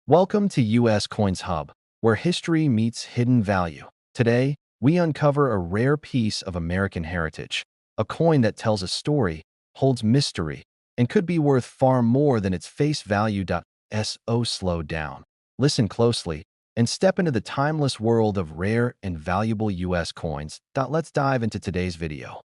Welcome to US Coins Hub, where history meets hidden value. Today, we uncover a rare piece of American heritage, a coin that tells a story, holds mystery, and could be worth far more than its face value. So slow down, listen closely, and step into the timeless world of rare and valuable US coins. Let's dive into today's video.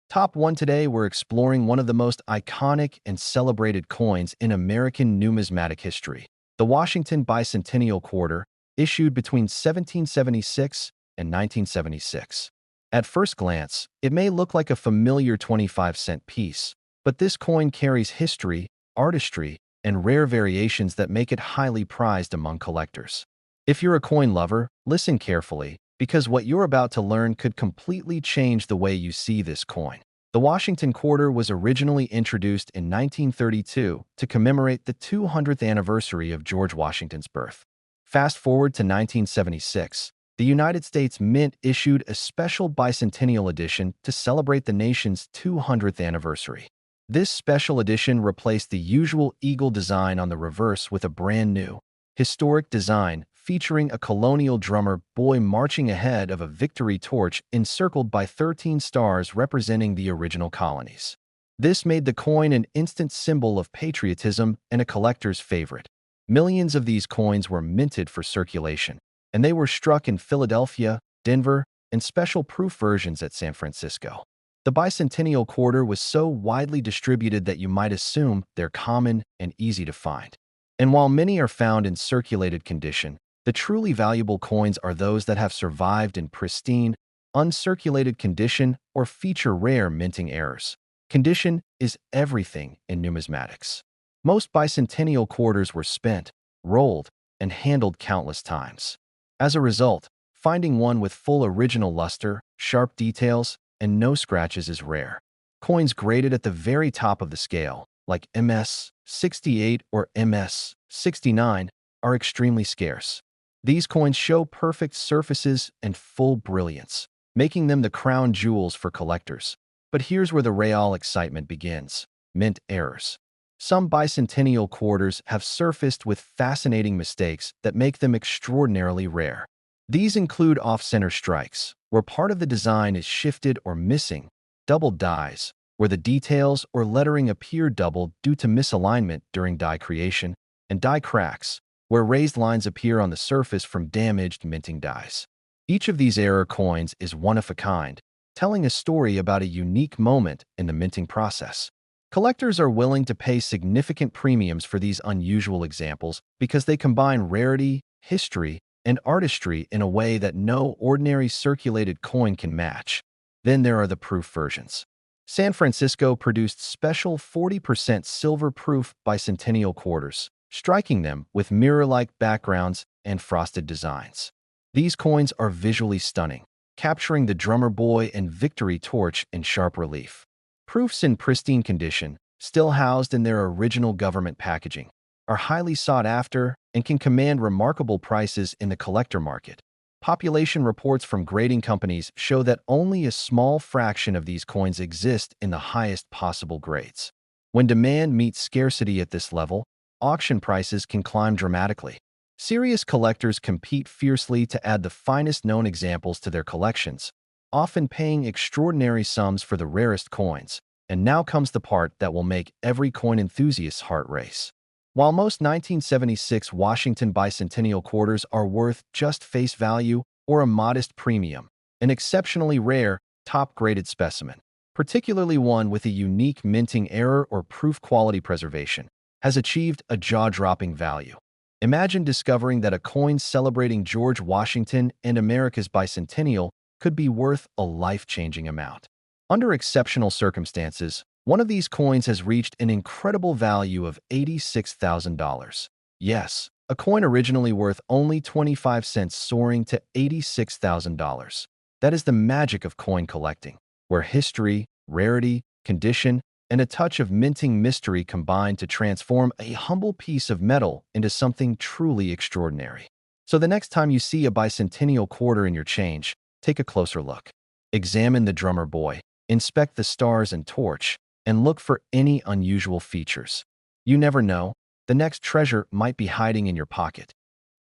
Top 1. Today, we're exploring one of the most iconic and celebrated coins in American numismatic history, the Washington Bicentennial Quarter, issued between 1776 and 1976. At first glance, it may look like a familiar 25-cent piece, but this coin carries history, artistry, and rare variations that make it highly prized among collectors. If you're a coin lover, listen carefully, because what you're about to learn could completely change the way you see this coin. The Washington Quarter was originally introduced in 1932 to commemorate the 200th anniversary of George Washington's birth. Fast forward to 1976, the United States Mint issued a special bicentennial edition to celebrate the nation's 200th anniversary. This special edition replaced the usual eagle design on the reverse with a brand new, historic design featuring a colonial drummer boy marching ahead of a victory torch encircled by 13 stars representing the original colonies. This made the coin an instant symbol of patriotism and a collector's favorite. Millions of these coins were minted for circulation, and they were struck in Philadelphia, Denver, and special proof versions at San Francisco. The Bicentennial Quarter was so widely distributed that you might assume they're common and easy to find. And while many are found in circulated condition, the truly valuable coins are those that have survived in pristine, uncirculated condition or feature rare minting errors. Condition is everything in numismatics. Most bicentennial quarters were spent, rolled, and handled countless times. As a result, finding one with full original luster, sharp details, and no scratches is rare. Coins graded at the very top of the scale, like MS 68 or MS 69, are extremely scarce. These coins show perfect surfaces and full brilliance, making them the crown jewels for collectors. But here's where the real excitement begins: mint errors. Some bicentennial quarters have surfaced with fascinating mistakes that make them extraordinarily rare. These include off-center strikes, where part of the design is shifted or missing, doubled dies, where the details or lettering appear doubled due to misalignment during die creation, and die cracks, where raised lines appear on the surface from damaged minting dies. Each of these error coins is one of a kind, telling a story about a unique moment in the minting process. Collectors are willing to pay significant premiums for these unusual examples because they combine rarity, history, and artistry in a way that no ordinary circulated coin can match. Then there are the proof versions. San Francisco produced special 40% silver-proof bicentennial quarters, striking them with mirror-like backgrounds and frosted designs. These coins are visually stunning, capturing the drummer boy and victory torch in sharp relief. Proofs in pristine condition, still housed in their original government packaging, are highly sought after and can command remarkable prices in the collector market. Population reports from grading companies show that only a small fraction of these coins exist in the highest possible grades. When demand meets scarcity at this level, auction prices can climb dramatically. Serious collectors compete fiercely to add the finest known examples to their collections, often paying extraordinary sums for the rarest coins. And now comes the part that will make every coin enthusiast's heart race. While most 1976 Washington Bicentennial quarters are worth just face value or a modest premium, an exceptionally rare, top-graded specimen, particularly one with a unique minting error or proof quality preservation, has achieved a jaw-dropping value. Imagine discovering that a coin celebrating George Washington and America's bicentennial could be worth a life-changing amount. Under exceptional circumstances, one of these coins has reached an incredible value of $86,000. Yes, a coin originally worth only 25 cents soaring to $86,000. That is the magic of coin collecting, where history, rarity, condition, and a touch of minting mystery combine to transform a humble piece of metal into something truly extraordinary. So the next time you see a bicentennial quarter in your change, take a closer look. Examine the drummer boy, inspect the stars and torch, and look for any unusual features. You never know, the next treasure might be hiding in your pocket.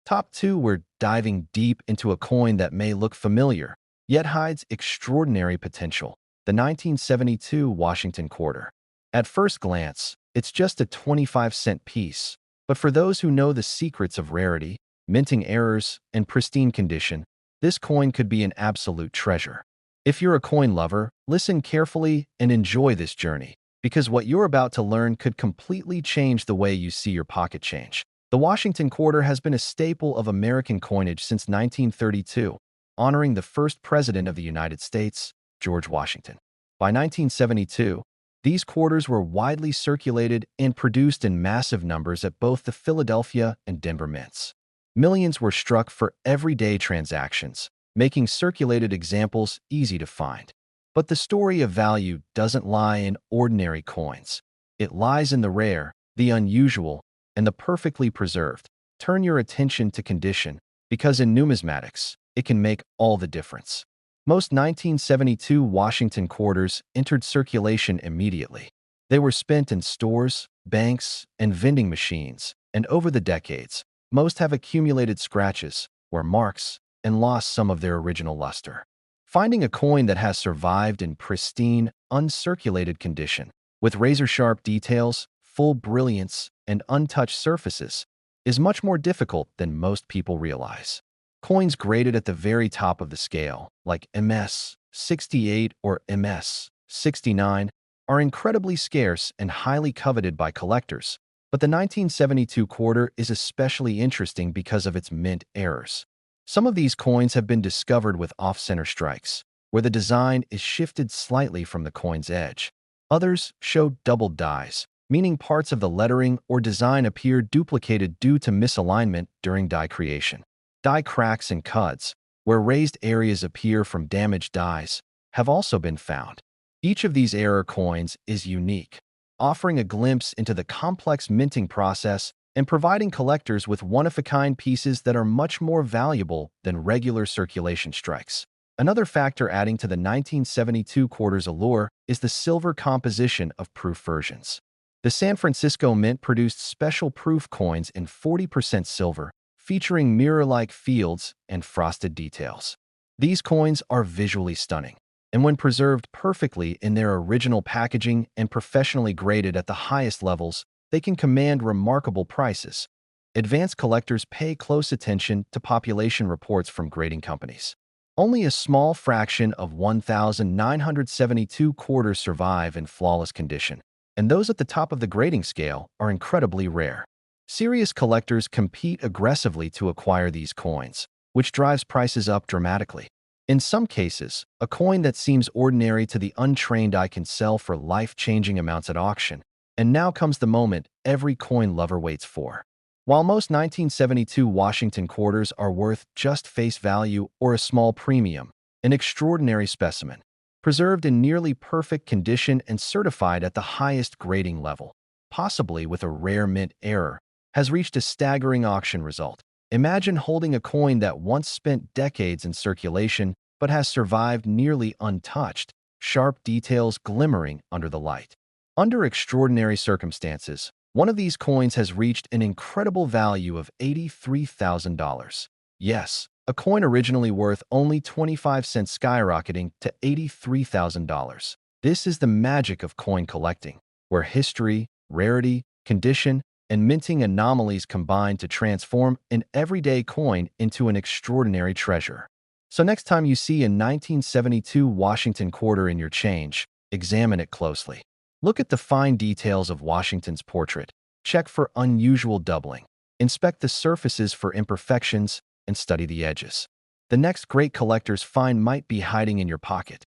Top 2, we're diving deep into a coin that may look familiar, yet hides extraordinary potential, the 1972 Washington Quarter. At first glance, it's just a 25-cent piece, but for those who know the secrets of rarity, minting errors, and pristine condition, this coin could be an absolute treasure. If you're a coin lover, listen carefully and enjoy this journey, because what you're about to learn could completely change the way you see your pocket change. The Washington Quarter has been a staple of American coinage since 1932, honoring the first president of the United States, George Washington. By 1972, these quarters were widely circulated and produced in massive numbers at both the Philadelphia and Denver mints. Millions were struck for everyday transactions, making circulated examples easy to find. But the story of value doesn't lie in ordinary coins. It lies in the rare, the unusual, and the perfectly preserved. Turn your attention to condition, because in numismatics, it can make all the difference. Most 1972 Washington quarters entered circulation immediately. They were spent in stores, banks, and vending machines, and over the decades, most have accumulated scratches, or marks, and lost some of their original luster. Finding a coin that has survived in pristine, uncirculated condition, with razor-sharp details, full brilliance, and untouched surfaces, is much more difficult than most people realize. Coins graded at the very top of the scale, like MS 68 or MS 69, are incredibly scarce and highly coveted by collectors, but the 1972 quarter is especially interesting because of its mint errors. Some of these coins have been discovered with off-center strikes, where the design is shifted slightly from the coin's edge. Others show doubled dies, meaning parts of the lettering or design appear duplicated due to misalignment during die creation. Die cracks and cuts, where raised areas appear from damaged dies, have also been found. Each of these error coins is unique, offering a glimpse into the complex minting process and providing collectors with one-of-a-kind pieces that are much more valuable than regular circulation strikes. Another factor adding to the 1972 quarter's allure is the silver composition of proof versions. The San Francisco Mint produced special proof coins in 40% silver, featuring mirror-like fields and frosted details. These coins are visually stunning, and when preserved perfectly in their original packaging and professionally graded at the highest levels, they can command remarkable prices. Advanced collectors pay close attention to population reports from grading companies. Only a small fraction of 1,972 quarters survive in flawless condition, and those at the top of the grading scale are incredibly rare. Serious collectors compete aggressively to acquire these coins, which drives prices up dramatically. In some cases, a coin that seems ordinary to the untrained eye can sell for life-changing amounts at auction. And now comes the moment every coin lover waits for. While most 1972 Washington quarters are worth just face value or a small premium, an extraordinary specimen, preserved in nearly perfect condition and certified at the highest grading level, possibly with a rare mint error, has reached a staggering auction result. Imagine holding a coin that once spent decades in circulation but has survived nearly untouched, sharp details glimmering under the light. Under extraordinary circumstances, one of these coins has reached an incredible value of $83,000. Yes, a coin originally worth only 25 cents skyrocketing to $83,000. This is the magic of coin collecting, where history, rarity, condition, and minting anomalies combine to transform an everyday coin into an extraordinary treasure. So next time you see a 1972 Washington quarter in your change, examine it closely. Look at the fine details of Washington's portrait. Check for unusual doubling. Inspect the surfaces for imperfections and study the edges. The next great collector's find might be hiding in your pocket.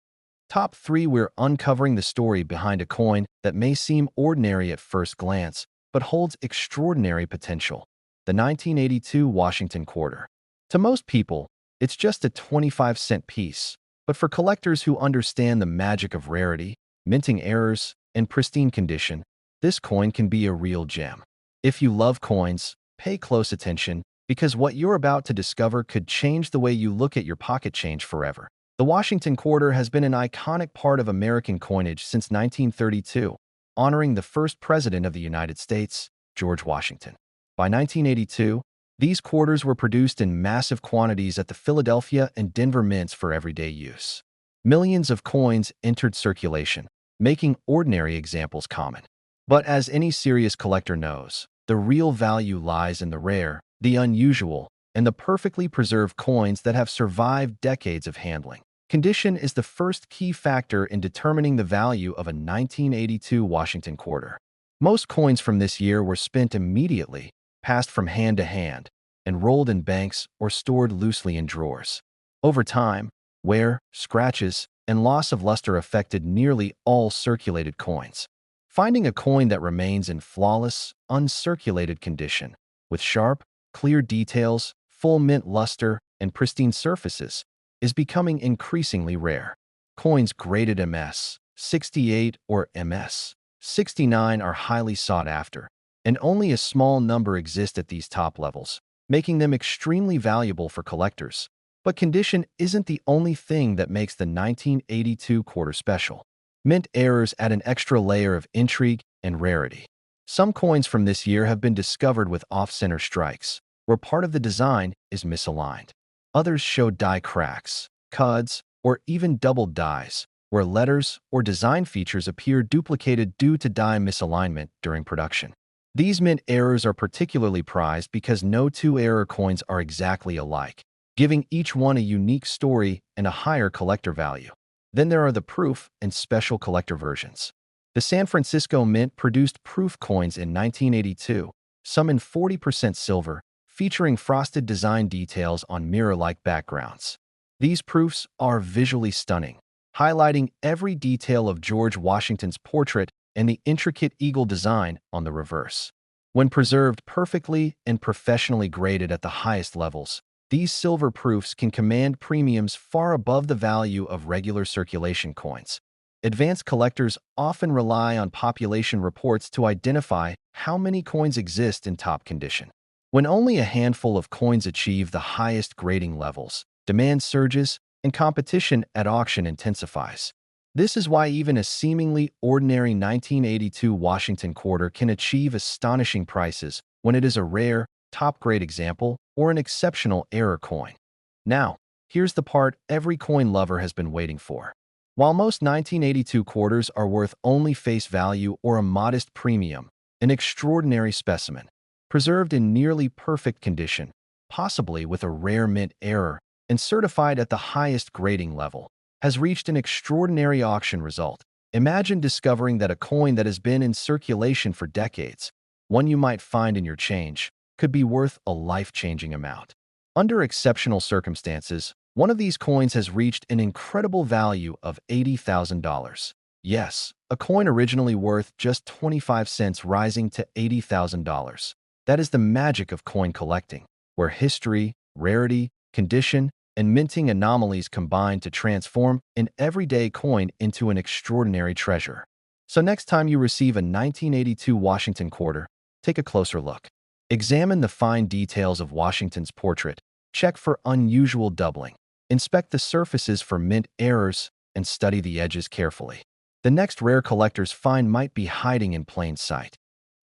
Top 3, we're uncovering the story behind a coin that may seem ordinary at first glance, but holds extraordinary potential. The 1982 Washington Quarter. To most people, it's just a 25-cent piece, but for collectors who understand the magic of rarity, minting errors, and pristine condition, this coin can be a real gem. If you love coins, pay close attention, because what you're about to discover could change the way you look at your pocket change forever. The Washington Quarter has been an iconic part of American coinage since 1932, honoring the first president of the United States, George Washington. By 1982, these quarters were produced in massive quantities at the Philadelphia and Denver mints for everyday use. Millions of coins entered circulation, making ordinary examples common. But as any serious collector knows, the real value lies in the rare, the unusual, and the perfectly preserved coins that have survived decades of handling. Condition is the first key factor in determining the value of a 1982 Washington quarter. Most coins from this year were spent immediately, passed from hand to hand, and rolled in banks or stored loosely in drawers. Over time, wear, scratches, and loss of luster affected nearly all circulated coins. Finding a coin that remains in flawless, uncirculated condition, with sharp, clear details, full mint luster, and pristine surfaces, is becoming increasingly rare. Coins graded MS 68 or MS 69 are highly sought after, and only a small number exist at these top levels, making them extremely valuable for collectors. But condition isn't the only thing that makes the 1982 quarter special. Mint errors add an extra layer of intrigue and rarity. Some coins from this year have been discovered with off-center strikes, where part of the design is misaligned. Others show die cracks, cuds, or even doubled dies, where letters or design features appear duplicated due to die misalignment during production. These mint errors are particularly prized because no two error coins are exactly alike, giving each one a unique story and a higher collector value. Then there are the proof and special collector versions. The San Francisco Mint produced proof coins in 1982, some in 40% silver, featuring frosted design details on mirror-like backgrounds. These proofs are visually stunning, highlighting every detail of George Washington's portrait and the intricate eagle design on the reverse. When preserved perfectly and professionally graded at the highest levels, these silver proofs can command premiums far above the value of regular circulation coins. Advanced collectors often rely on population reports to identify how many coins exist in top condition. When only a handful of coins achieve the highest grading levels, demand surges and competition at auction intensifies. This is why even a seemingly ordinary 1982 Washington quarter can achieve astonishing prices when it is a rare, top-grade example or an exceptional error coin. Now, here's the part every coin lover has been waiting for. While most 1982 quarters are worth only face value or a modest premium, an extraordinary specimen, preserved in nearly perfect condition, possibly with a rare mint error, and certified at the highest grading level, has reached an extraordinary auction result. Imagine discovering that a coin that has been in circulation for decades, one you might find in your change, could be worth a life-changing amount. Under exceptional circumstances, one of these coins has reached an incredible value of $80,000. Yes, a coin originally worth just 25 cents rising to $80,000. That is the magic of coin collecting, where history, rarity, condition, and minting anomalies combine to transform an everyday coin into an extraordinary treasure. So next time you receive a 1982 Washington quarter, take a closer look. Examine the fine details of Washington's portrait, check for unusual doubling, inspect the surfaces for mint errors, and study the edges carefully. The next rare collector's find might be hiding in plain sight.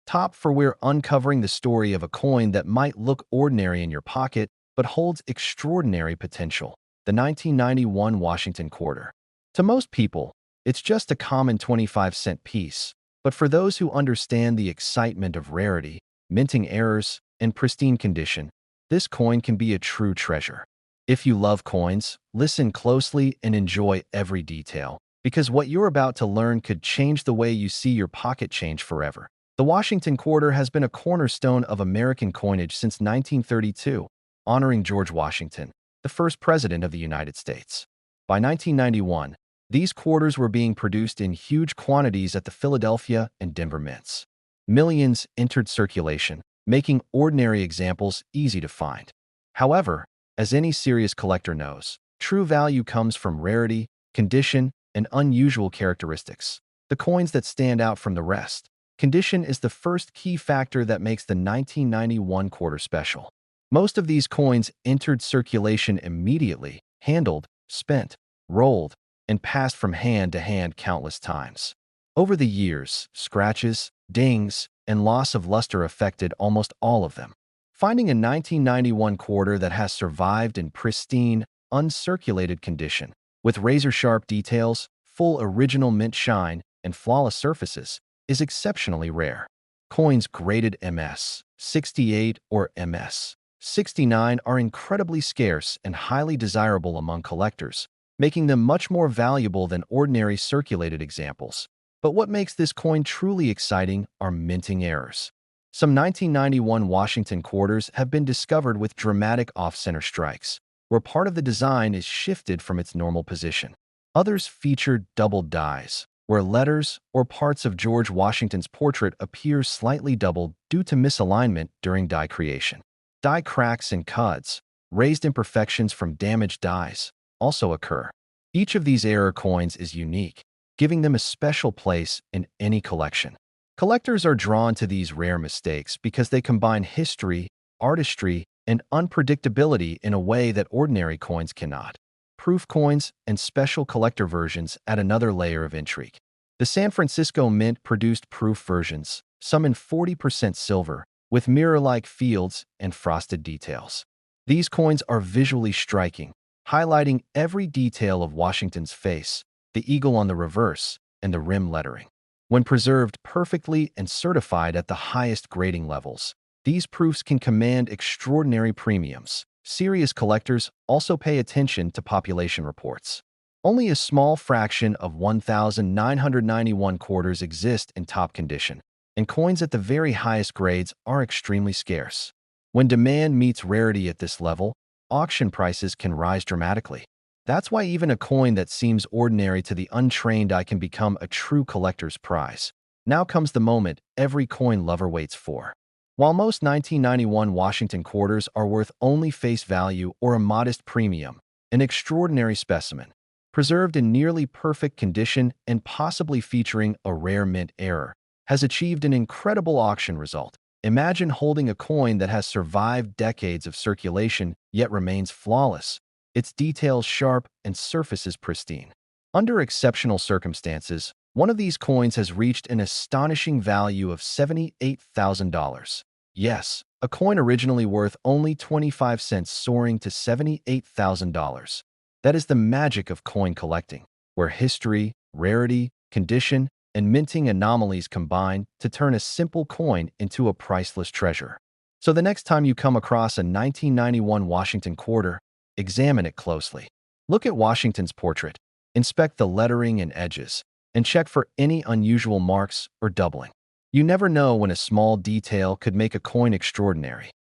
Top for we're uncovering the story of a coin that might look ordinary in your pocket, but holds extraordinary potential. The 1991 Washington quarter. To most people, it's just a common 25-cent piece, but for those who understand the excitement of rarity, minting errors, and pristine condition, this coin can be a true treasure. If you love coins, listen closely and enjoy every detail, because what you're about to learn could change the way you see your pocket change forever. The Washington quarter has been a cornerstone of American coinage since 1932, honoring George Washington, the first president of the United States. By 1991, these quarters were being produced in huge quantities at the Philadelphia and Denver mints. Millions entered circulation, making ordinary examples easy to find. However, as any serious collector knows, true value comes from rarity, condition, and unusual characteristics, the coins that stand out from the rest. Condition is the first key factor that makes the 1991 quarter special. Most of these coins entered circulation immediately, handled, spent, rolled, and passed from hand to hand countless times. Over the years, scratches, dings, and loss of luster affected almost all of them. Finding a 1991 quarter that has survived in pristine, uncirculated condition, with razor-sharp details, full original mint shine, and flawless surfaces, is exceptionally rare. Coins graded MS 68 or MS 69 are incredibly scarce and highly desirable among collectors, making them much more valuable than ordinary circulated examples. But what makes this coin truly exciting are minting errors. Some 1991 Washington quarters have been discovered with dramatic off-center strikes, where part of the design is shifted from its normal position. Others feature doubled dies, where letters or parts of George Washington's portrait appear slightly doubled due to misalignment during die creation. Die cracks and cuts, raised imperfections from damaged dies, also occur. Each of these error coins is unique, giving them a special place in any collection. Collectors are drawn to these rare mistakes because they combine history, artistry, and unpredictability in a way that ordinary coins cannot. Proof coins and special collector versions add another layer of intrigue. The San Francisco Mint produced proof versions, some in 40% silver, with mirror-like fields and frosted details. These coins are visually striking, highlighting every detail of Washington's face, the eagle on the reverse, and the rim lettering. When preserved perfectly and certified at the highest grading levels, these proofs can command extraordinary premiums. Serious collectors also pay attention to population reports. Only a small fraction of 1,991 quarters exist in top condition, and coins at the very highest grades are extremely scarce. When demand meets rarity at this level, auction prices can rise dramatically. That's why even a coin that seems ordinary to the untrained eye can become a true collector's prize. Now comes the moment every coin lover waits for. While most 1991 Washington quarters are worth only face value or a modest premium, an extraordinary specimen, preserved in nearly perfect condition and possibly featuring a rare mint error, has achieved an incredible auction result. Imagine holding a coin that has survived decades of circulation yet remains flawless, its details sharp and surfaces pristine. Under exceptional circumstances, one of these coins has reached an astonishing value of $78,000. Yes, a coin originally worth only 25 cents soaring to $78,000. That is the magic of coin collecting, where history, rarity, condition, and minting anomalies combine to turn a simple coin into a priceless treasure. So the next time you come across a 1991 Washington quarter, examine it closely. Look at Washington's portrait, inspect the lettering and edges, and check for any unusual marks or doubling. You never know when a small detail could make a coin extraordinary.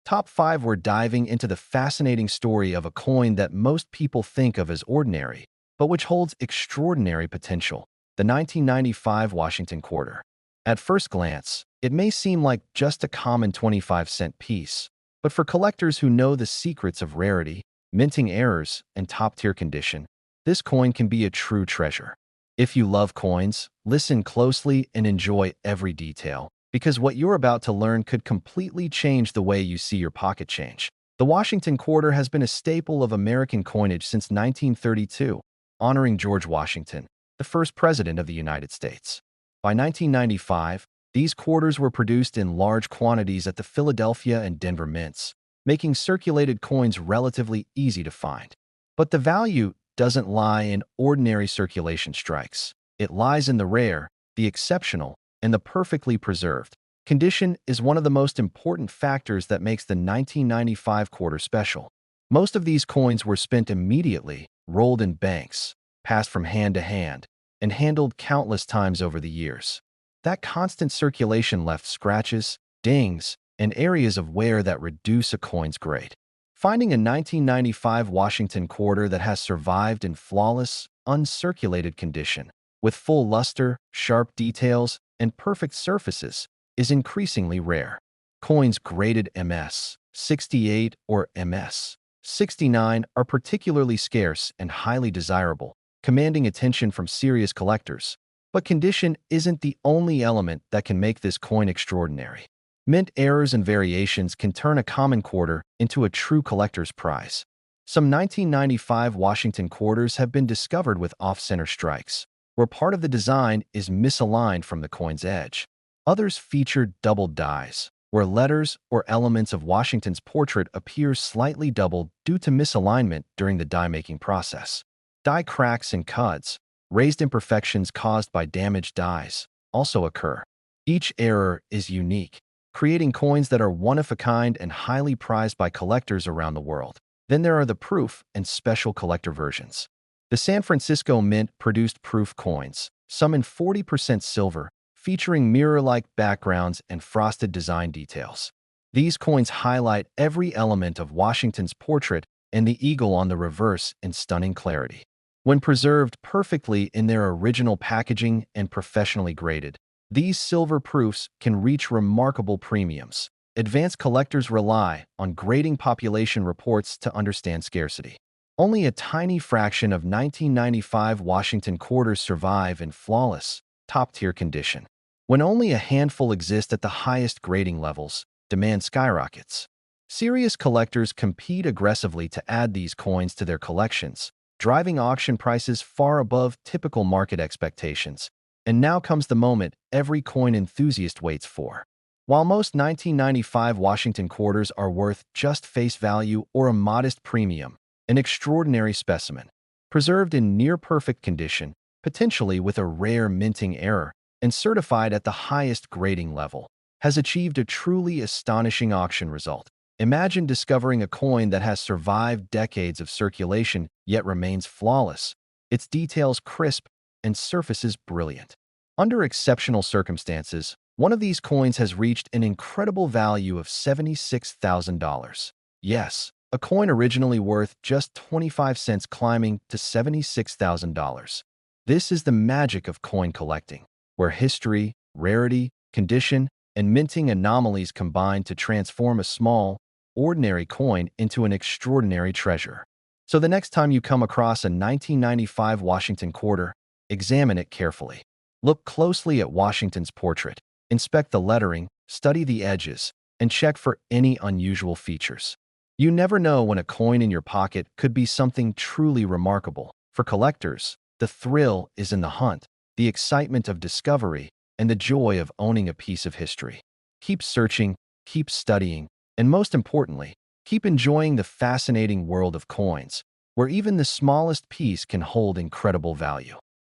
Top 5, we're diving into the fascinating story of a coin that most people think of as ordinary, but which holds extraordinary potential, the 1995 Washington quarter. At first glance, it may seem like just a common 25-cent piece, but for collectors who know the secrets of rarity, minting errors, and top-tier condition, this coin can be a true treasure. If you love coins, listen closely and enjoy every detail, because what you're about to learn could completely change the way you see your pocket change. The Washington quarter has been a staple of American coinage since 1932, honoring George Washington, the first president of the United States. By 1995, these quarters were produced in large quantities at the Philadelphia and Denver mints, making circulated coins relatively easy to find. But the value doesn't lie in ordinary circulation strikes. It lies in the rare, the exceptional, and the perfectly preserved. Condition is one of the most important factors that makes the 1995 quarter special. Most of these coins were spent immediately, rolled in banks, passed from hand to hand, and handled countless times over the years. That constant circulation left scratches, dings, and areas of wear that reduce a coin's grade. Finding a 1995 Washington quarter that has survived in flawless, uncirculated condition, with full luster, sharp details, and perfect surfaces, is increasingly rare. Coins graded MS 68 or MS 69 are particularly scarce and highly desirable, commanding attention from serious collectors. But condition isn't the only element that can make this coin extraordinary. Mint errors and variations can turn a common quarter into a true collector's prize. Some 1995 Washington quarters have been discovered with off-center strikes, where part of the design is misaligned from the coin's edge. Others feature double dies, where letters or elements of Washington's portrait appear slightly doubled due to misalignment during the die-making process. Die cracks and cuts, raised imperfections caused by damaged dies, also occur. Each error is unique, creating coins that are one-of-a-kind and highly prized by collectors around the world. Then there are the proof and special collector versions. The San Francisco Mint produced proof coins, some in 40% silver, featuring mirror-like backgrounds and frosted design details. These coins highlight every element of Washington's portrait and the eagle on the reverse in stunning clarity. When preserved perfectly in their original packaging and professionally graded, these silver proofs can reach remarkable premiums. Advanced collectors rely on grading population reports to understand scarcity. Only a tiny fraction of 1995 Washington quarters survive in flawless, top-tier condition. When only a handful exist at the highest grading levels, demand skyrockets. Serious collectors compete aggressively to add these coins to their collections, driving auction prices far above typical market expectations. And now comes the moment every coin enthusiast waits for. While most 1995 Washington quarters are worth just face value or a modest premium, an extraordinary specimen, preserved in near-perfect condition, potentially with a rare minting error, and certified at the highest grading level, has achieved a truly astonishing auction result. Imagine discovering a coin that has survived decades of circulation yet remains flawless, its details crisp and surfaces brilliant. Under exceptional circumstances, one of these coins has reached an incredible value of $76,000. Yes, a coin originally worth just 25 cents climbing to $76,000. This is the magic of coin collecting, where history, rarity, condition, and minting anomalies combine to transform a small, ordinary coin into an extraordinary treasure. So the next time you come across a 1995 Washington quarter, examine it carefully. Look closely at Washington's portrait, inspect the lettering, study the edges, and check for any unusual features. You never know when a coin in your pocket could be something truly remarkable. For collectors, the thrill is in the hunt, the excitement of discovery, and the joy of owning a piece of history. Keep searching, keep studying, and most importantly, keep enjoying the fascinating world of coins, where even the smallest piece can hold incredible value.